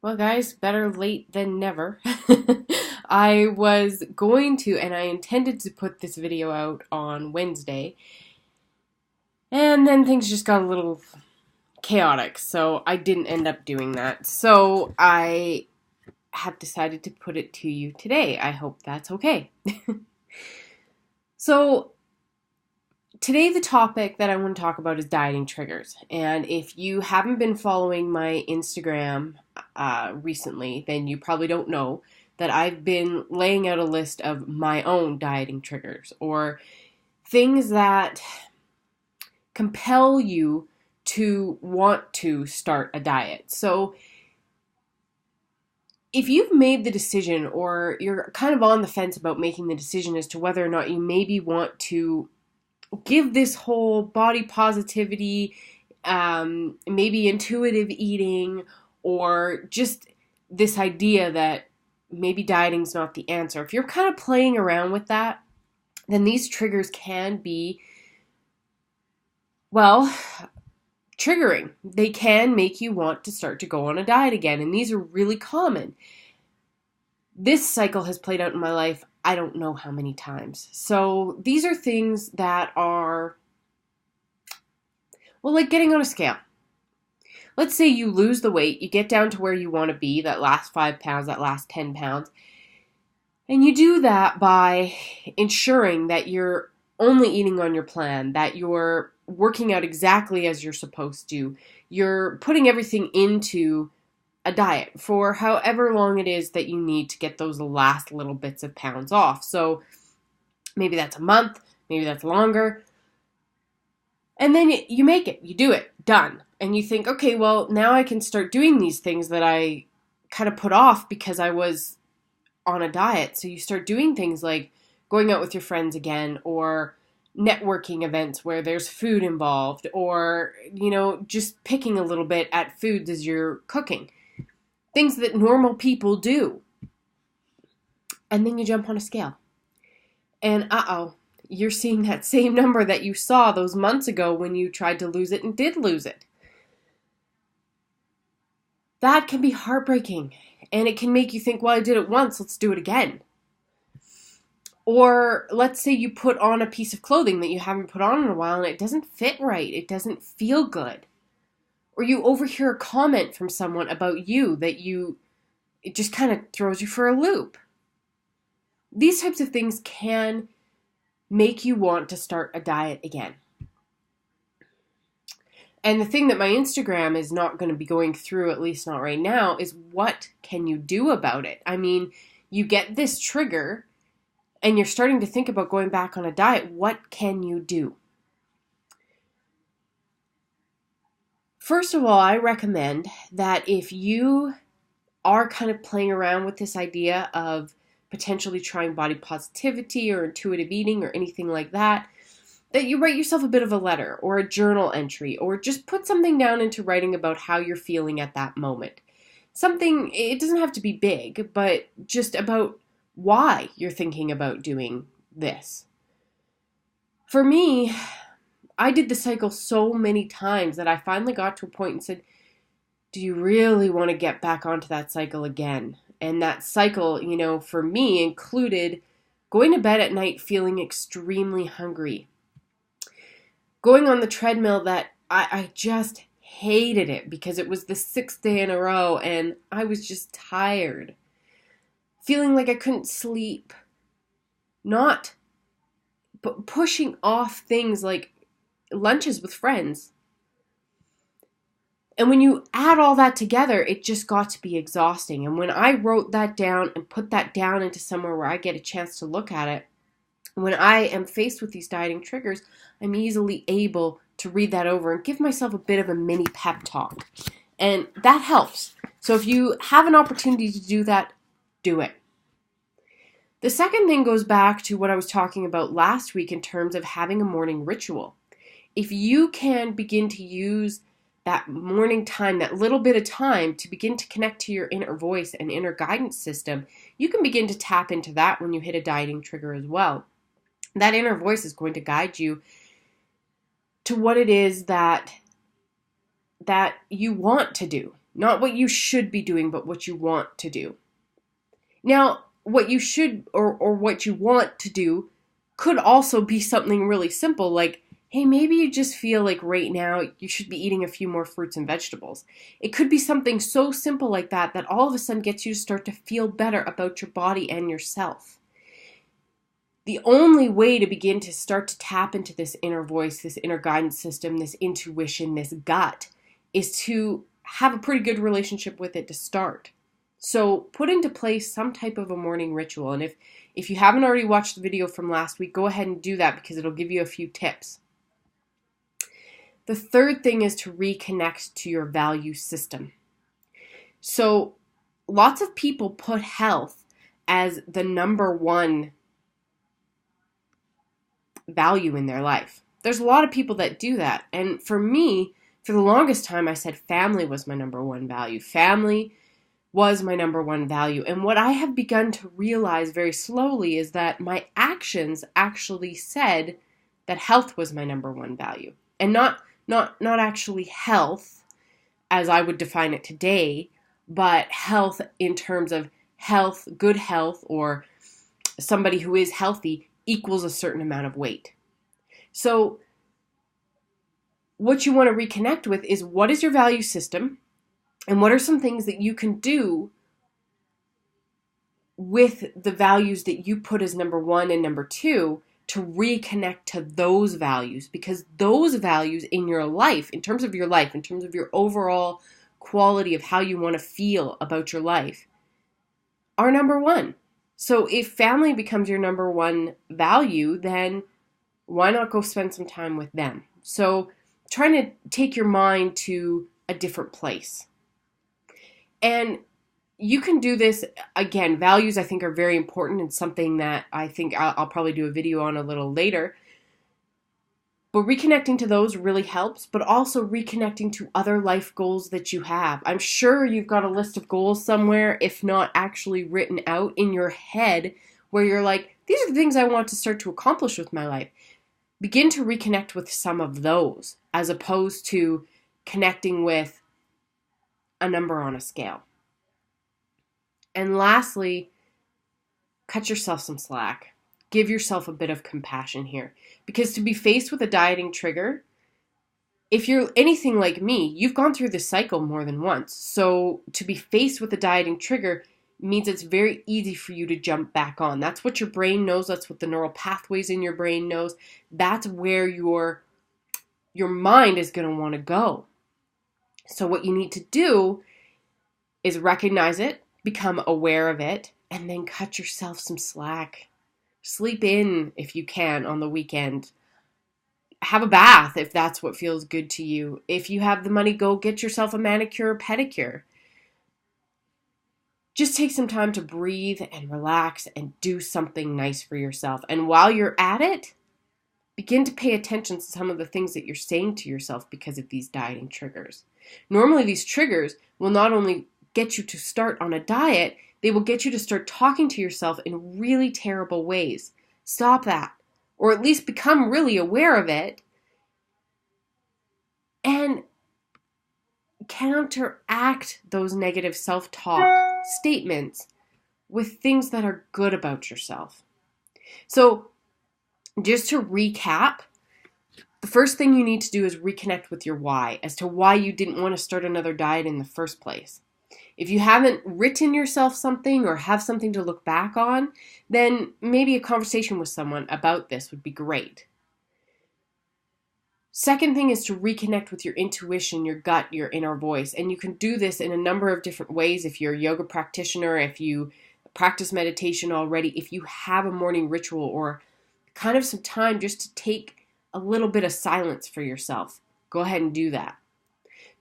Well, guys, better late than never. I was going to, and I intended to put this video out on Wednesday, and then things just got a little chaotic, so I didn't end up doing that. So I have decided to put it to you today. I hope that's okay. So today the topic that I want to talk about is dieting triggers. And if you haven't been following my Instagram recently, then you probably don't know that I've been laying out a list of my own dieting triggers or things that compel you to want to start a diet. So if you've made the decision or you're kind of on the fence about making the decision as to whether or not you maybe want to give this whole body positivity, maybe intuitive eating, or just this idea that maybe dieting's not the answer. If you're kind of playing around with that, then these triggers can be, well, triggering. They can make you want to start to go on a diet again, and these are really common. This cycle has played out in my life I don't know how many times. So these are things that are, well, like getting on a scale. Let's say you lose the weight, you get down to where you want to be, that last 5 pounds, that last 10 pounds, and you do that by ensuring that you're only eating on your plan, that you're working out exactly as you're supposed to, you're putting everything into a diet for however long it is that you need to get those last little bits of pounds off. So maybe that's a month, maybe that's longer. And then you make it, you do it, done. And you think, okay, well, now I can start doing these things that I kind of put off because I was on a diet. So you start doing things like going out with your friends again, or networking events where there's food involved, or, just picking a little bit at foods as you're cooking. Things that normal people do. And then you jump on a scale. And you're seeing that same number that you saw those months ago when you tried to lose it and did lose it. That can be heartbreaking. And it can make you think, well, I did it once, let's do it again. Or let's say you put on a piece of clothing that you haven't put on in a while and it doesn't fit right. It doesn't feel good. Or you overhear a comment from someone about you that it just kind of throws you for a loop. These types of things can make you want to start a diet again. And the thing that my Instagram is not going to be going through, at least not right now, is what can you do about it? I mean, you get this trigger and you're starting to think about going back on a diet. What can you do? First of all, I recommend that if you are kind of playing around with this idea of potentially trying body positivity or intuitive eating or anything like that, that you write yourself a bit of a letter or a journal entry, or just put something down into writing about how you're feeling at that moment. Something, it doesn't have to be big, but just about why you're thinking about doing this. For me, I did the cycle so many times that I finally got to a point and said, do you really want to get back onto that cycle again? And that cycle, for me included going to bed at night feeling extremely hungry. Going on the treadmill that I just hated it because it was the 6th day in a row and I was just tired. Feeling like I couldn't sleep. Not pushing off things like lunches with friends. And when you add all that together, it just got to be exhausting. And when I wrote that down and put that down into somewhere where I get a chance to look at it, when I am faced with these dieting triggers, I'm easily able to read that over and give myself a bit of a mini pep talk. And that helps. So if you have an opportunity to do that, do it. The second thing goes back to what I was talking about last week in terms of having a morning ritual. If you can begin to use that morning time, that little bit of time to begin to connect to your inner voice and inner guidance system, you can begin to tap into that when you hit a dieting trigger as well. That inner voice is going to guide you to what it is that you want to do. Not what you should be doing, but what you want to do. Now, what you should or what you want to do could also be something really simple, like, hey, maybe you just feel like right now you should be eating a few more fruits and vegetables. It could be something so simple like that that all of a sudden gets you to start to feel better about your body and yourself. The only way to begin to start to tap into this inner voice, this inner guidance system, this intuition, this gut, is to have a pretty good relationship with it to start. So put into place some type of a morning ritual. And if you haven't already watched the video from last week, go ahead and do that because it'll give you a few tips. The third thing is to reconnect to your value system. So lots of people put health as the number one value in their life. There's a lot of people that do that. And for me, for the longest time, I said family was my number one value. Family was my number one value. And what I have begun to realize very slowly is that my actions actually said that health was my number one value. And not actually health as I would define it today, but health in terms of health, good health, or somebody who is healthy equals a certain amount of weight. So what you want to reconnect with is, what is your value system and what are some things that you can do with the values that you put as number one and number two to reconnect to those values, because those values in your life, in terms of your life, in terms of your overall quality of how you want to feel about your life, are number one. So if family becomes your number one value, then why not go spend some time with them? So trying to take your mind to a different place. And you can do this, again, values I think are very important and something that I think I'll probably do a video on a little later. But reconnecting to those really helps, but also reconnecting to other life goals that you have. I'm sure you've got a list of goals somewhere, if not actually written out in your head, where you're like, these are the things I want to start to accomplish with my life. Begin to reconnect with some of those, as opposed to connecting with a number on a scale. And lastly, cut yourself some slack. Give yourself a bit of compassion here. Because to be faced with a dieting trigger, if you're anything like me, you've gone through this cycle more than once. So to be faced with a dieting trigger means it's very easy for you to jump back on. That's what your brain knows. That's what the neural pathways in your brain knows. That's where your mind is going to want to go. So what you need to do is recognize it, become aware of it, and then cut yourself some slack. Sleep in if you can on the weekend. Have a bath if that's what feels good to you. If you have the money, go get yourself a manicure or pedicure. Just take some time to breathe and relax and do something nice for yourself. And while you're at it, begin to pay attention to some of the things that you're saying to yourself because of these dieting triggers. Normally, these triggers will not only get you to start on a diet, they will get you to start talking to yourself in really terrible ways. Stop that. Or at least become really aware of it and counteract those negative self-talk statements with things that are good about yourself. So just to recap, the first thing you need to do is reconnect with your why, as to why you didn't want to start another diet in the first place. If you haven't written yourself something or have something to look back on, then maybe a conversation with someone about this would be great. Second thing is to reconnect with your intuition, your gut, your inner voice. And you can do this in a number of different ways. If you're a yoga practitioner, if you practice meditation already, if you have a morning ritual or kind of some time just to take a little bit of silence for yourself, go ahead and do that.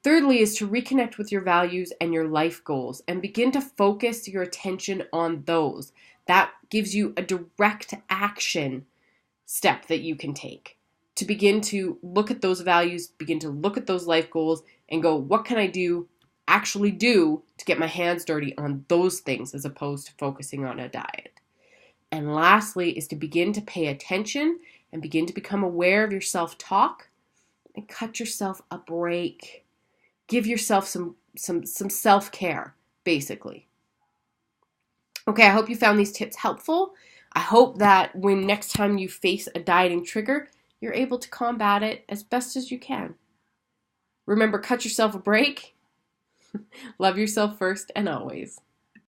Thirdly is to reconnect with your values and your life goals and begin to focus your attention on those. That gives you a direct action step that you can take to begin to look at those values, begin to look at those life goals and go, what can I actually do to get my hands dirty on those things as opposed to focusing on a diet? And lastly is to begin to pay attention and begin to become aware of your self-talk and cut yourself a break. Give yourself some some self-care, basically. Okay, I hope you found these tips helpful. I hope that when next time you face a dieting trigger, you're able to combat it as best as you can. Remember, cut yourself a break. Love yourself first and always.